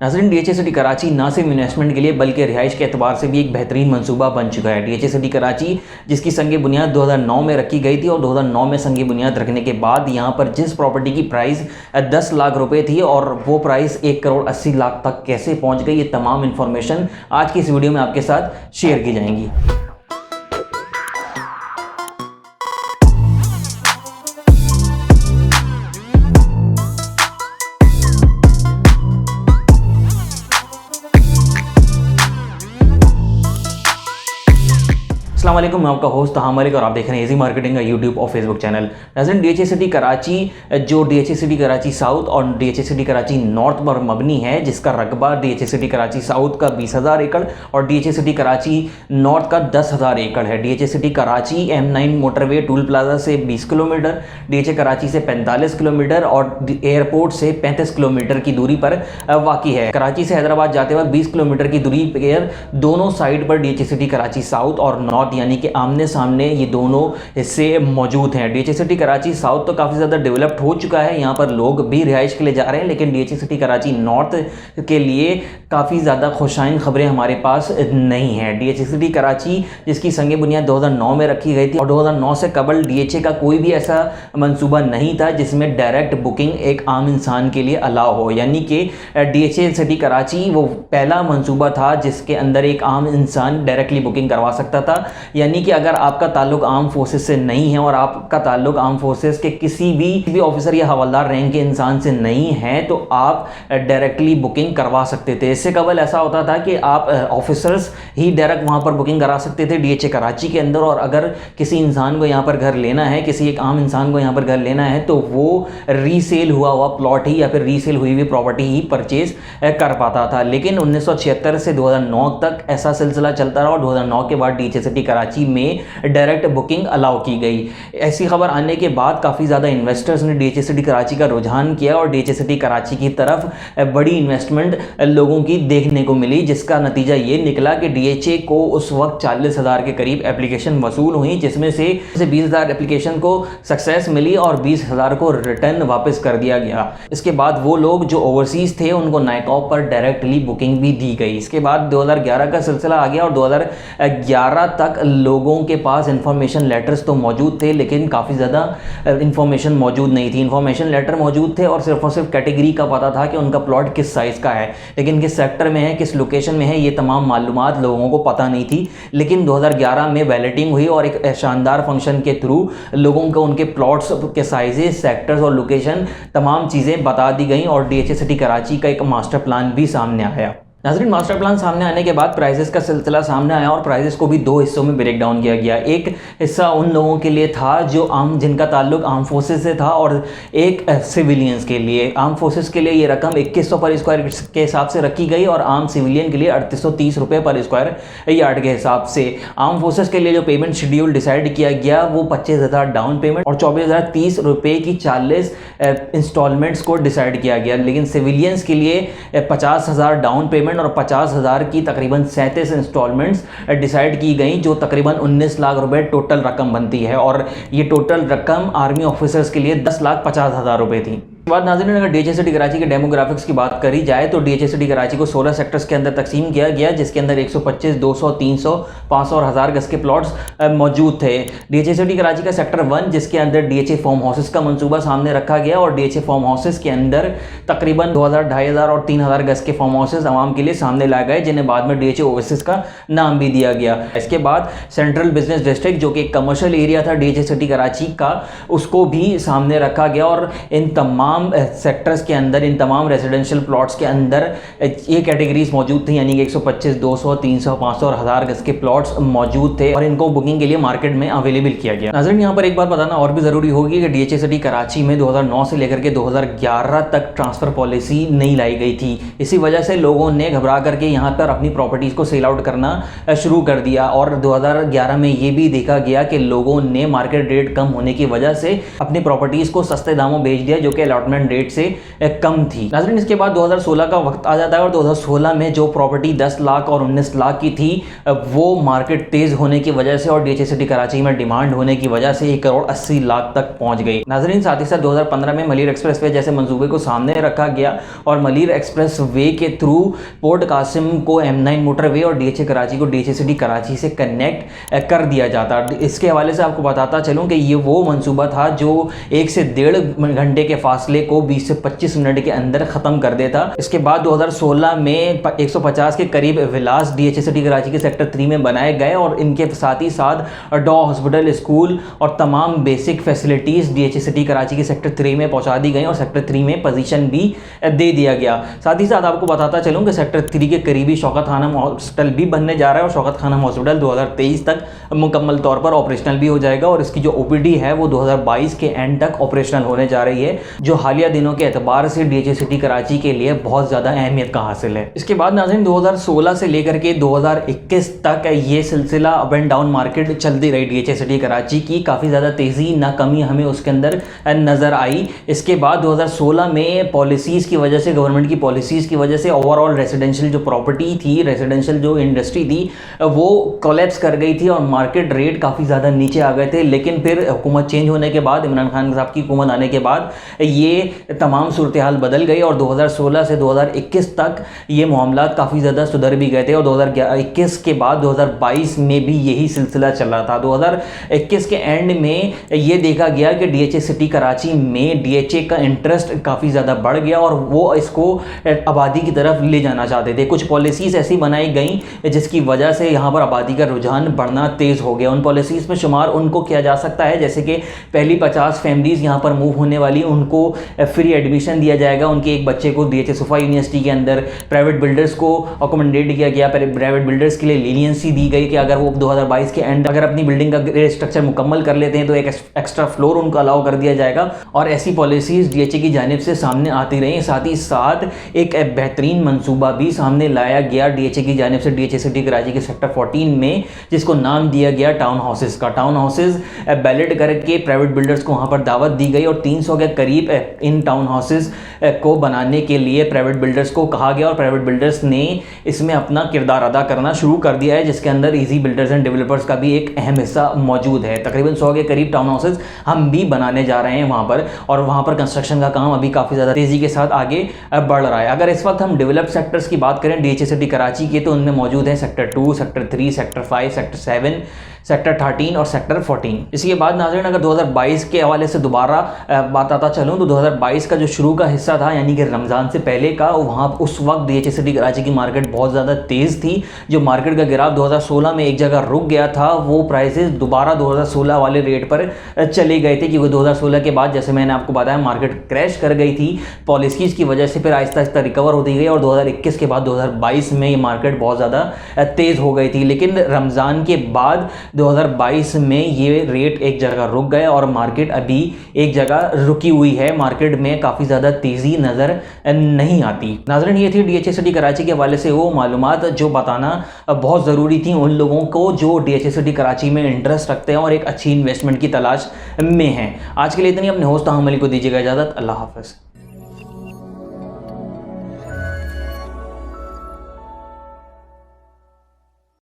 नाज़रीन, DHA city Karachi ना सिर्फ इन्वेस्टमेंट के लिए बल्कि रिहाइश के एतबार से भी एक बेहतरीन मंसूबा बन चुका है। डीएचए सिटी कराची जिसकी संग बुनियाद 2009 में रखी गई थी और 2009 में संग बुनियाद रखने के बाद यहाँ पर जिस प्रॉपर्टी की प्राइस 10 लाख रुपए थी और वो प्राइस 1 करोड़ 80 लाख तक कैसे पहुँच गई, ये तमाम इन्फॉर्मेशन आज की इस वीडियो में आपके साथ शेयर की जाएंगी। अस्सलाम वालेकुम, मैं आपका होस्ट तहाम मलिक और आप देख रहे हैं इजी मार्केटिंग का यूट्यूब और फेसबुक चैनल। नाज़रीन, डीएचए सिटी कराची जो डीएचए सिटी कराची साउथ और डीएचए सिटी कराची नॉर्थ पर मबनी है, जिसका रकबा डीएचए सिटी कराची साउथ का 20,000 एकड़ और डीएचए सिटी कराची नॉर्थ का 10,000 एकड़ है। DHA city Karachi M9 motorway toll plaza से 20 किलोमीटर, डीएचए कराची से 45 किलोमीटर और एयरपोर्ट से 35 किलोमीटर की दूरी पर वाक़ई है। कराची से हैदराबाद जाते वक्त 20 किलोमीटर की दूरी पर दोनों साइड पर डीएचए सिटी कराची साउथ और नॉर्थ यानी कि आमने सामने ये दोनों हिस्से मौजूद हैं। डीएचए सिटी कराची साउथ तो काफ़ी ज़्यादा डेवलप्ड हो चुका है, यहाँ पर लोग भी रिहाइश के लिए जा रहे हैं, लेकिन डीएचए सिटी कराची नॉर्थ के लिए काफ़ी ज़्यादा खुशाइन खबरें हमारे पास नहीं हैं। डीएचए सिटी कराची जिसकी संग बुनियाद 2009 में रखी गई थी और 2009 से कबल डीएचए का कोई भी ऐसा मंसूबा नहीं था जिसमें डायरेक्ट बुकिंग एक आम इंसान के लिए अलाउ हो, यानी कि डीएचए सिटी कराची वो पहला मंसूबा था जिसके अंदर एक आम इंसान डायरेक्टली बुकिंग करवा सकता था। यानी कि अगर आपका ताल्लुक आर्म फोर्सेस से नहीं है और आपका ताल्लुक आर्म फोर्सेस के किसी भी ऑफिसर या हवलदार रैंक के इंसान से नहीं है तो आप डायरेक्टली बुकिंग करवा सकते थे। इससे कबल ऐसा होता था कि आप ऑफिसर्स ही डायरेक्ट वहां पर बुकिंग करा सकते थे डीएचए कराची के अंदर, और अगर किसी इंसान को यहाँ पर घर लेना है, किसी एक आम इंसान को यहाँ पर घर लेना है, तो वो रीसेल हुआ प्लॉट ही या फिर रीसेल हुई हुई प्रॉपर्टी ही परचेज कर पाता था। लेकिन 1976 से 2009 तक ऐसा सिलसिला चलता रहा और 2009 के बाद डीएचए सिटी कराची में डायरेक्ट बुकिंग अलाउ की गई। ऐसी खबर आने के बाद काफ़ी ज़्यादा इन्वेस्टर्स ने डीएचए सिटी कराची का रुझान किया और डीएचए सिटी कराची की तरफ बड़ी इन्वेस्टमेंट लोगों की देखने को मिली, जिसका नतीजा ये निकला कि डीएचए को उस वक्त 40,000 के करीब एप्लीकेशन वसूल हुई, जिसमें से 20,000 एप्लीकेशन को सक्सेस मिली और 20,000 को रिटर्न वापस कर दिया गया। इसके बाद वो लोग जो ओवरसीज थे उनको नाइकॉप पर डायरेक्टली बुकिंग भी दी गई। इसके बाद 2011 का सिलसिला आ गया और 2011 तक लोगों के पास इंफॉर्मेशन लेटर्स तो मौजूद थे, लेकिन काफ़ी ज़्यादा इंफॉर्मेशन मौजूद नहीं थी। इंफॉर्मेशन लेटर मौजूद थे और सिर्फ कैटेगरी का पता था कि उनका प्लॉट किस साइज़ का है, लेकिन किस सेक्टर में है, किस लोकेशन में है, ये तमाम मालूमात लोगों को पता नहीं थी। लेकिन 2011 में बैलेटिंग हुई और एक शानदार फंक्शन के थ्रू लोगों को उनके प्लॉट्स के साइजेस, सेक्टर्स और लोकेशन तमाम चीज़ें बता दी गई और डीएचए सिटी कराची का एक मास्टर प्लान भी सामने आया। नाज़रीन, मास्टर प्लान सामने आने के बाद प्राइजेस का सिलसिला सामने आया और प्राइजेस को भी दो हिस्सों में ब्रेक डाउन किया गया। एक हिस्सा उन लोगों के लिए था जो जिनका ताल्लुक आर्म फोर्सेस से था और एक सिविलियंस के लिए। आर्म फोर्सेस के लिए ये रकम 2100 पर स्क्वायर के हिसाब से रखी गई और आर्म सिविलियन के लिए 3830 रुपये पर स्क्वायर यार्ड के हिसाब से। आर्म फोर्सेस के लिए जो पेमेंट शेड्यूल डिसाइड किया गया वो 25,000 डाउन पेमेंट और 24,030 रुपये की 40 इंस्टॉलमेंट्स को डिसाइड किया गया। लेकिन सिविलियंस के लिए 50,000 डाउन पेमेंट और 50,000 की तकरीबन 37 इंस्टॉलमेंट्स डिसाइड की गई, जो तकरीबन 19 लाख रुपए टोटल रकम बनती है और ये टोटल रकम आर्मी ऑफिसर्स के लिए 10,50,000 रुपए थी। बाद नाज़रीन, अगर डीएचए सिटी कराची के डेमोग्राफिक्स की बात करी जाए तो डीएचए सिटी कराची को 16 सेक्टर्स के अंदर तकसीम किया गया, जिसके अंदर 125, 200, 300, 500 और 1000 गज के प्लॉट्स मौजूद थे। डीएचए सिटी कराची का सेक्टर 1 जिसके अंदर डीएचए फार्म हाउसेस का मंसूबा सामने रखा गया और डीएचए फार्म हाउसेस के अंदर तकरीबन 2,000, 2,500 और 3,000 गज के फार्म हाउसेस आवाम के लिए सामने लाए गए, जिन्हें बाद में डीएचए ओएसिस का नाम भी दिया गया। इसके बाद सेंट्रल बिजनेस डिस्ट्रिक्ट जो कि एक कमर्शियल एरिया था डीएचए सिटी कराची का, उसको भी सामने रखा गया और इन तमाम सेक्टर्स के अंदर, इन तमाम रेजिडेंशियल प्लॉट्स के अंदर ये कैटेगरीज मौजूद थी, यानी कि 125, 200, 300, 500 और 1000 गज के प्लॉट्स मौजूद थे और इनको बुकिंग के लिए मार्केट में अवेलेबल किया गया। नाज़रीन, यहाँ पर एक बात बताना और भी ज़रूरी होगी कि डीएचए सिटी कराची में 2009 से लेकर के 2011 तक ट्रांसफ़र पॉलिसी नहीं लाई गई थी। इसी वजह से लोगों ने घबरा करके यहाँ पर अपनी प्रॉपर्टीज़ को सेल आउट करना शुरू कर दिया और 2011 में ये भी देखा गया कि लोगों ने मार्केट रेट कम होने की वजह से अपनी प्रॉपर्टीज़ को सस्ते दामों बेच दिया, जो कि अलॉटमेंट अपार्टमेंट रेट से कम थी। नाज़रीन, इसके बाद 2016 का वक्त आ जाता है और 2016 में जो प्रॉपर्टी 10 लाख और 19 लाख की थी वो मार्केट तेज होने की वजह से और डीएचए सिटी कराची में डिमांड होने की वजह से 1 करोड़ 80 लाख तक पहुंच गई। नाज़रीन, साथ ही साथ 2015 में मलिर एक्सप्रेस वे जैसे मंसूबे को सामने रखा गया और मलिर एक्सप्रेस वे के थ्रू पोर्ट कासिम को M9 मोटरवे और डीएचए कराची को डीएचए सिटी कराची से कनेक्ट कर दिया जाता। इसके हवाले से आपको बताता चलूँ कि ये वो मंसूबा था जो 1 से 1.5 घंटे के फासले को 20 से 25 मिनट के अंदर ख़त्म कर देता। इसके बाद 2016 में 150 के करीब विलास डीएचए सिटी कराची के सेक्टर 3 में बनाए गए और इनके साथ ही साथ डॉ हॉस्पिटल, स्कूल और तमाम basic facilities DHA city Karachi के सेक्टर 3 में पहुंचा दी गई और सेक्टर 3 में पोजीशन भी दे दिया गया। साथ ही साथ आपको बताता चलूँ कि सेक्टर 3 के करीबी शौकत खानम हॉस्पिटल भी बनने जा रहा है और शौकत खानम हॉस्पिटल 2023 तक मुकम्मल तौर पर ऑपरेशनल भी हो जाएगा और इसकी जो ओपीडी है वो 2022 के एंड तक ऑपरेशनल होने जा रही है, जो हालिया दिनों के एतबार से डीएचए सिटी कराची के लिए बहुत ज़्यादा अहमियत का हासिल है। इसके बाद नाज़रीन 2016 से लेकर के 2021 तक ये सिलसिला अप एंड डाउन मार्केट चलती रही डीएचए सिटी कराची की। काफ़ी ज़्यादा तेज़ी ना कमी हमें उसके अंदर नज़र आई। इसके बाद 2016 में पॉलिसीज़ की वजह से, गवर्नमेंट की पॉलिसीज़ की वजह से ओवरऑल रेजिडेंशियल जो प्रॉपर्टी थी, रेजिडेंशियल जो इंडस्ट्री थी वो कोलैप्स कर गई थी और मार्केट रेट काफ़ी ज़्यादा नीचे आ गए थे। लेकिन फिर हुकूमत चेंज होने के बाद, इमरान खान साहब की हुकूमत आने के बाद ये तमाम सूरत हाल बदल गई और 2016 से 2021 तक ये मामलात काफ़ी ज़्यादा सुधर भी गए थे और 2021 के बाद 2022 में भी यही सिलसिला चल रहा था। 2021 के एंड में ये देखा गया कि डीएचए सिटी कराची में डीएचए का इंटरेस्ट काफ़ी ज़्यादा बढ़ गया और वो इसको आबादी की तरफ ले जाना चाहते थे। कुछ पॉलिसीज़ ऐसी बनाई गई जिसकी वजह से यहाँ पर आबादी का रुझान बढ़ना तेज़ हो गया। उन पॉलिसीज़ में शुमार उनको किया जा सकता है जैसे कि पहली 50 फैमिलीज़ यहाँ पर मूव होने वाली, उनको फ्री एडमिशन दिया जाएगा। उनके एक बच्चे को डीएचए सुफा यूनिवर्सिटी के अंदर प्राइवेट बिल्डर्स को अकोमोडेट किया गया। प्राइवेट बिल्डर्स के लिए लीनियंसी दी गई कि अगर वो 2022 के एंड अगर अपनी बिल्डिंग का स्ट्रक्चर मुकम्मल कर लेते हैं तो एक एक्स्ट्रा फ्लोर उनको अलाउ कर दिया जाएगा और ऐसी पॉलिसीज़ डीएचए की जानिब से सामने आती रही। साथ ही साथ एक बेहतरीन मंसूबा भी सामने लाया गया डीएचए की जानिब से डीएचए सिटी कराची के सेक्टर 14 में, जिसको नाम दिया गया टाउन हाउसेस का। टाउन हाउसेस बैलेट करके प्राइवेट बिल्डर्स को वहाँ पर दावत दी गई और 300 के करीब इन टाउन हाउसेस को बनाने के लिए प्राइवेट बिल्डर्स को कहा गया और प्राइवेट बिल्डर्स ने इसमें अपना किरदार अदा करना शुरू कर दिया है, जिसके अंदर इजी बिल्डर्स एंड डेवलपर्स का भी एक अहम हिस्सा मौजूद है। तकरीबन 100 के करीब टाउन हाउसेस हम भी बनाने जा रहे हैं वहाँ पर और वहाँ पर कंस्ट्रक्शन का काम अभी काफ़ी ज़्यादा तेज़ी के साथ आगे बढ़ रहा है। अगर इस वक्त हम डेवलप्ड सेक्टर्स की बात करें डीएचए सिटी कराची के, तो उनमें मौजूद है sector 2, sector 3, sector 5, sector 7, sector 13 और सेक्टर 14। इसके बाद नाज़रीन अगर 2022 के हवाले से दोबारा बात आता चलूँ तो 2022 का जो शुरू का हिस्सा था यानी कि रमज़ान से पहले का, वहाँ उस वक्त डीएचए सिटी कराची की मार्केट बहुत ज़्यादा तेज़ थी। जो मार्केट का गिराव 2016 में एक जगह रुक गया था, वो प्राइसेस दोबारा 2016 वाले रेट पर चले गए थे क्योंकि 2016 के बाद जैसे मैंने आपको बताया मार्केट क्रैश कर गई थी पॉलिसीज़ की वजह से, फिर आहिस्ता आहिस्ता रिकवर होती गई और 2021 के बाद 2022 में ये मार्केट बहुत ज़्यादा तेज़ हो गई थी। लेकिन रमज़ान के बाद 2022 में ये रेट एक जगह रुक गए और मार्केट अभी एक जगह रुकी हुई है। मार्केट में काफ़ी ज़्यादा तेज़ी नज़र नहीं आती। नाज़रीन ये थी डीएचए सिटी कराची के हवाले से वो मालूमात जो बताना बहुत ज़रूरी थी उन लोगों को जो डीएचए सिटी कराची में इंटरेस्ट रखते हैं और एक अच्छी इन्वेस्टमेंट की तलाश में हैं। आज के लिए इतनी, अपने होस्ट ताहम अली को दीजिएगा इजाज़त। अल्लाह हाफ़िज़।